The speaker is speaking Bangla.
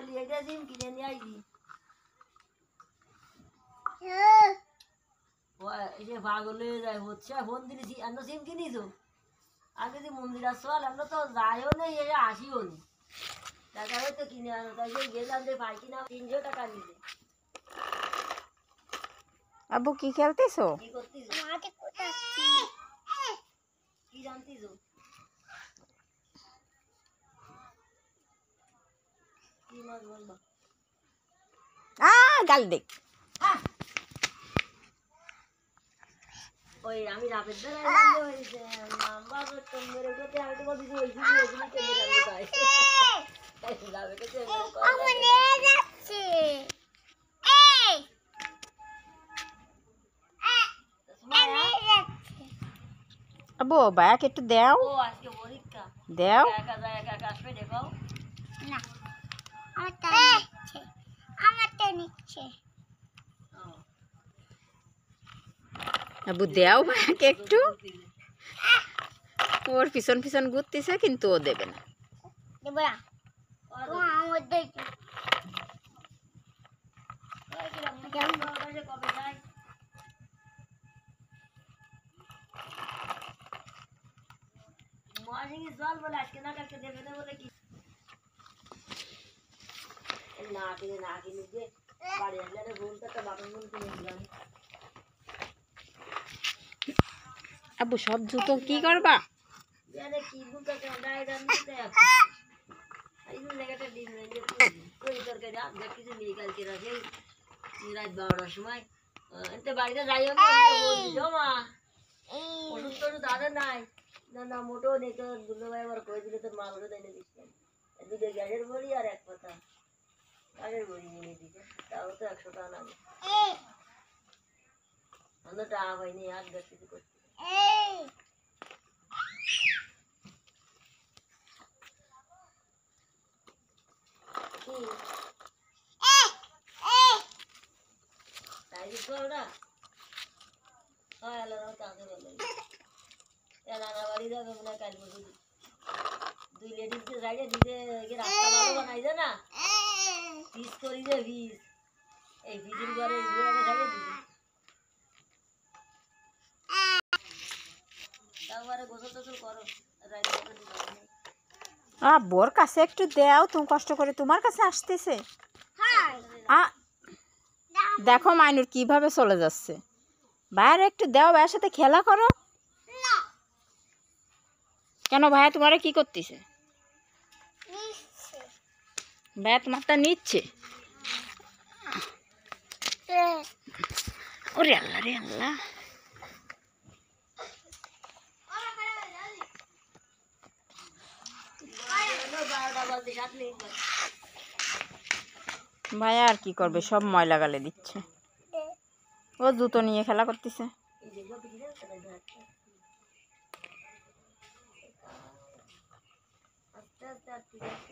বলি এটা সিম কিনে নিয়ে আইছি এই যে পাগল হয়ে যায় হচ্ছে ফোন দিয়েছি আমরা সিম কিনিছো আগে যে মন্দির আসল আমরা তো যাইও নেই এ আসিও নি টাকা হয়তো কিনে আনো তাই গেলাম যে ভাই কিনা 300 টাকা নিতে আব্বু কি খেলতেছো? কি করতেছো কি জানতেছো কি মাছ বলবা গাল দেখ ওই আমি রাতের বেলায় রান্না হয়েছে নাম্বার তো মেরে উঠতে আমি তো বলছি ওই দিদি ওইদিকে কেমনে রান্না খাই তাই যাবে তো আব্বু ভাইয়াকে একটু দাও। ও আজকে পরীক্ষা দাও। একা যায় একা আসবে দেখাও না আমারটা নিচ্ছে আব্বু দাও ভাইয়াকে একটু। ওর পিছন পিছন ঘুরতেছে কিন্তু ও দেবে না। দেব না আমার দেখি কবে যাই মর্নিং জল বলে আজকে না কালকে দেবে না বলে কি না কিনে যে বাড়ি আসলে বলতে একটা বাটন বল কিনে দিলাম আব্বু সব জুতো কি করবা? জানে কি বলতে গায়ে দাম দিতে আছে এই জায়গাটা দিন যে কই তরকারি আজ কিছু নেই কালকে রাতে রাত 12টার সময় এতে বাড়িতে যাইও না বলছি জমা ওষুধ তো দাদা নাই না না মোটেও নেই তো দুটো ভাই আবার কই দিলে তোর মাল দেয় না দিচ্ছেন দুটো গ্যাসের বড়ি আর এক কথা গ্যাসের বড়ি নিয়ে দিচ্ছে তাও তো 100 টাকা লাগে আমরা টাকা পাইনি আর গ্যাস কিছু করছি তাই দিচ্ছ ওটা হয় আল্লাহ তাকে বলে নানা বাড়ি যাবে মনে কাল বসে দুই লেডিসকে সাইডে দিতে রাস্তা ভালো বানাইছে না পিস করি যে পিস এই পিসের ঘরে সাইডে দিদি তারপরে গোসল টোসল করো বোর কাছে একটু দাও, তুমি কষ্ট করে তোমার কাছে আসতেছে। দেখো মাইনুর কিভাবে চলে যাচ্ছে। বাইরে একটু দাও, ভাইয়ের সাথে খেলা করো। কেন ভাইয়া তোমারে কি করতেছে? ভাইয়া তোমারটা নিচ্ছে। ওরে আল্লাহ রে আল্লাহ। ভাইয়া আর কি করবে, সব ময়লা গালে দিচ্ছে। ও জুতো নিয়ে খেলা করতেছে। আস্তে আস্তে